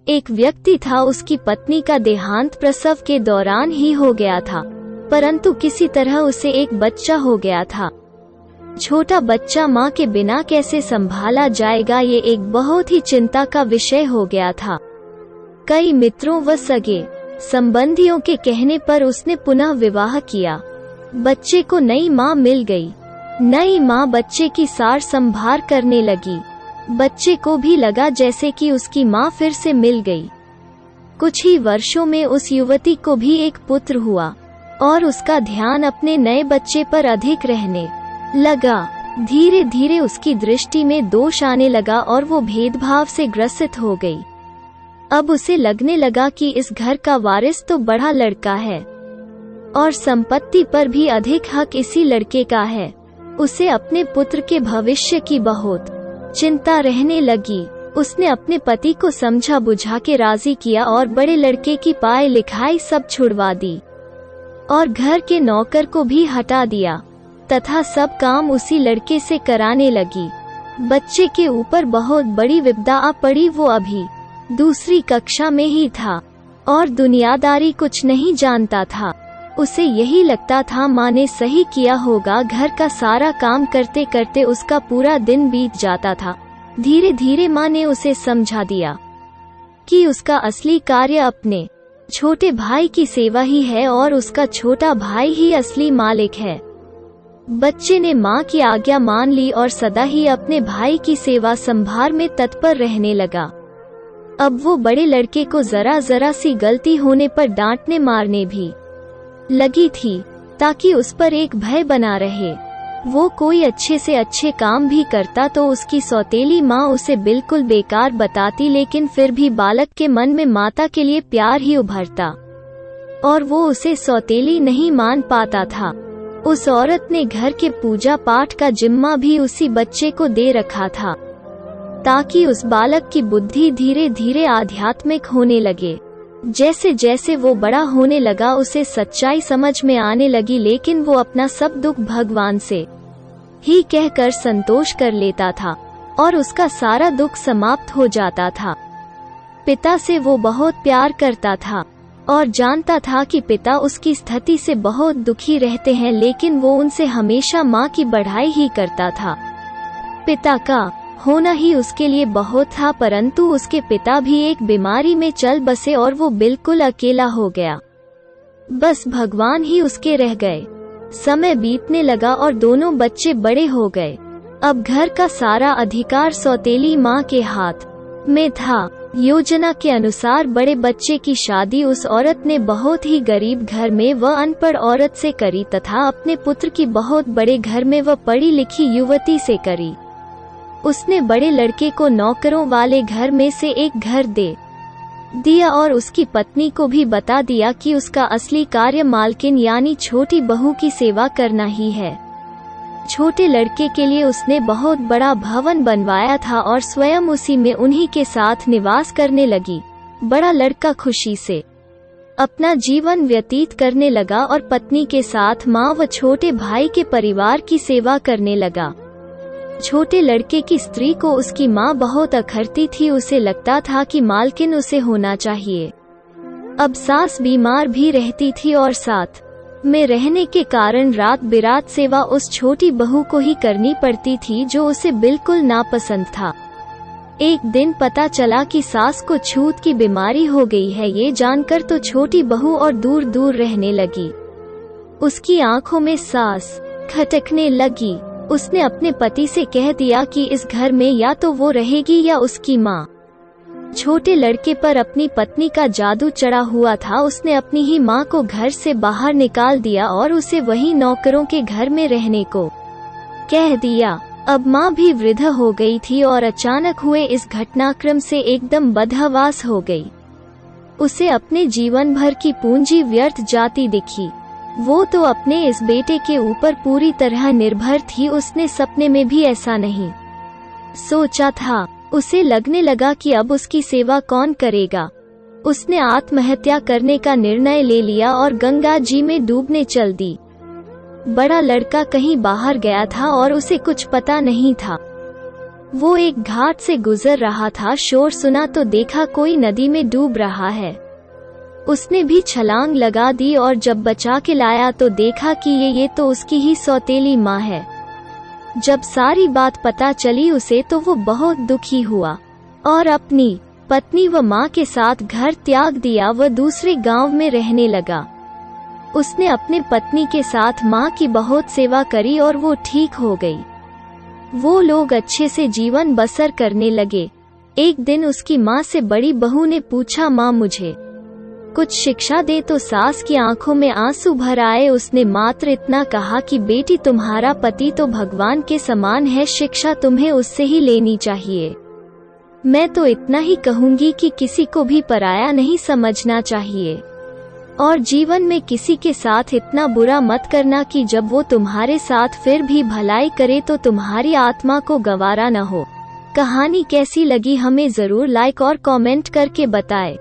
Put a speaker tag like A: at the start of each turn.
A: एक व्यक्ति था, उसकी पत्नी का देहांत प्रसव के दौरान ही हो गया था, परंतु किसी तरह उसे एक बच्चा हो गया था। छोटा बच्चा माँ के बिना कैसे संभाला जाएगा, ये एक बहुत ही चिंता का विषय हो गया था। कई मित्रों व सगे संबंधियों के कहने पर उसने पुनः विवाह किया। बच्चे को नई माँ मिल गई। नई माँ बच्चे की सार संभार करने लगी। बच्चे को भी लगा जैसे कि उसकी माँ फिर से मिल गई। कुछ ही वर्षों में उस युवती को भी एक पुत्र हुआ और उसका ध्यान अपने नए बच्चे पर अधिक रहने लगा। धीरे धीरे उसकी दृष्टि में दोष आने लगा और वो भेदभाव से ग्रसित हो गई। अब उसे लगने लगा कि इस घर का वारिस तो बड़ा लड़का है और संपत्ति पर भी अधिक हक इसी लड़के का है। उसे अपने पुत्र के भविष्य की बहुत चिंता रहने लगी। उसने अपने पति को समझा बुझा के राजी किया और बड़े लड़के की पढ़ाई लिखाई सब छुड़वा दी और घर के नौकर को भी हटा दिया तथा सब काम उसी लड़के से कराने लगी। बच्चे के ऊपर बहुत बड़ी विपदा आ पड़ी। वो अभी दूसरी कक्षा में ही था और दुनियादारी कुछ नहीं जानता था। उसे यही लगता था माँ ने सही किया होगा। घर का सारा काम करते करते उसका पूरा दिन बीत जाता था। धीरे धीरे माँ ने उसे समझा दिया कि उसका असली कार्य अपने छोटे भाई की सेवा ही है और उसका छोटा भाई ही असली मालिक है। बच्चे ने माँ की आज्ञा मान ली और सदा ही अपने भाई की सेवा संभार में तत्पर रहने लगा। अब वो बड़े लड़के को जरा जरा सी गलती होने पर डांटने मारने भी लगी थी ताकि उस पर एक भय बना रहे। वो कोई अच्छे से अच्छे काम भी करता तो उसकी सौतेली माँ उसे बिल्कुल बेकार बताती, लेकिन फिर भी बालक के मन में माता के लिए प्यार ही उभरता और वो उसे सौतेली नहीं मान पाता था। उस औरत ने घर के पूजा पाठ का जिम्मा भी उसी बच्चे को दे रखा था ताकि उस बालक की बुद्धि धीरे धीरे आध्यात्मिक होने लगे। जैसे जैसे वो बड़ा होने लगा उसे सच्चाई समझ में आने लगी, लेकिन वो अपना सब दुख भगवान से ही कहकर संतोष कर लेता था और उसका सारा दुख समाप्त हो जाता था। पिता से वो बहुत प्यार करता था और जानता था कि पिता उसकी स्थिति से बहुत दुखी रहते हैं, लेकिन वो उनसे हमेशा माँ की बढ़ाई ही करता था। पिता का होना ही उसके लिए बहुत था, परंतु उसके पिता भी एक बीमारी में चल बसे और वो बिल्कुल अकेला हो गया। बस भगवान ही उसके रह गए। समय बीतने लगा और दोनों बच्चे बड़े हो गए। अब घर का सारा अधिकार सौतेली माँ के हाथ में था। योजना के अनुसार बड़े बच्चे की शादी उस औरत ने बहुत ही गरीब घर में व अनपढ़ औरत से करी तथा अपने पुत्र की बहुत बड़े घर में व पढ़ी लिखी युवती से करी। उसने बड़े लड़के को नौकरों वाले घर में से एक घर दे दिया और उसकी पत्नी को भी बता दिया कि उसका असली कार्य मालकिन यानी छोटी बहू की सेवा करना ही है। छोटे लड़के के लिए उसने बहुत बड़ा भवन बनवाया था और स्वयं उसी में उन्हीं के साथ निवास करने लगी। बड़ा लड़का खुशी से अपना जीवन व्यतीत करने लगा और पत्नी के साथ माँ व छोटे भाई के परिवार की सेवा करने लगा। छोटे लड़के की स्त्री को उसकी माँ बहुत अखरती थी। उसे लगता था कि मालकिन उसे होना चाहिए। अब सास बीमार भी रहती थी और साथ में रहने के कारण रात बिरात सेवा उस छोटी बहू को ही करनी पड़ती थी, जो उसे बिल्कुल नापसंद था। एक दिन पता चला कि सास को छूत की बीमारी हो गई है। ये जानकर तो छोटी बहू और दूर दूर रहने लगी। उसकी आंखों में सांस खटकने लगी। उसने अपने पति से कह दिया कि इस घर में या तो वो रहेगी या उसकी माँ। छोटे लड़के पर अपनी पत्नी का जादू चढ़ा हुआ था। उसने अपनी ही माँ को घर से बाहर निकाल दिया और उसे वही नौकरों के घर में रहने को कह दिया। अब माँ भी वृद्ध हो गई थी और अचानक हुए इस घटनाक्रम से एकदम बदहवास हो गई। उसे अपने जीवन भर की पूंजी व्यर्थ जाती दिखी। वो तो अपने इस बेटे के ऊपर पूरी तरह निर्भर थी। उसने सपने में भी ऐसा नहीं सोचा था। उसे लगने लगा कि अब उसकी सेवा कौन करेगा। उसने आत्महत्या करने का निर्णय ले लिया और गंगा जी में डूबने चल दी। बड़ा लड़का कहीं बाहर गया था और उसे कुछ पता नहीं था। वो एक घाट से गुजर रहा था, शोर सुना तो देखा कोई नदी में डूब रहा है। उसने भी छलांग लगा दी और जब बचा के लाया तो देखा कि ये तो उसकी ही सौतेली माँ है। जब सारी बात पता चली उसे तो वो बहुत दुखी हुआ और अपनी पत्नी व माँ के साथ घर त्याग दिया व दूसरे गांव में रहने लगा। उसने अपने पत्नी के साथ माँ की बहुत सेवा करी और वो ठीक हो गई। वो लोग अच्छे से जीवन बसर करने लगे। एक दिन उसकी माँ से बड़ी बहू ने पूछा, माँ मुझे कुछ शिक्षा दे, तो सास की आंखों में आंसू भर आए। उसने मात्र इतना कहा कि बेटी तुम्हारा पति तो भगवान के समान है, शिक्षा तुम्हें उससे ही लेनी चाहिए। मैं तो इतना ही कहूंगी कि किसी को भी पराया नहीं समझना चाहिए और जीवन में किसी के साथ इतना बुरा मत करना कि जब वो तुम्हारे साथ फिर भी भलाई करे तो तुम्हारी आत्मा को गवारा न हो। कहानी कैसी लगी हमें जरूर लाइक और कमेंट करके बताएं।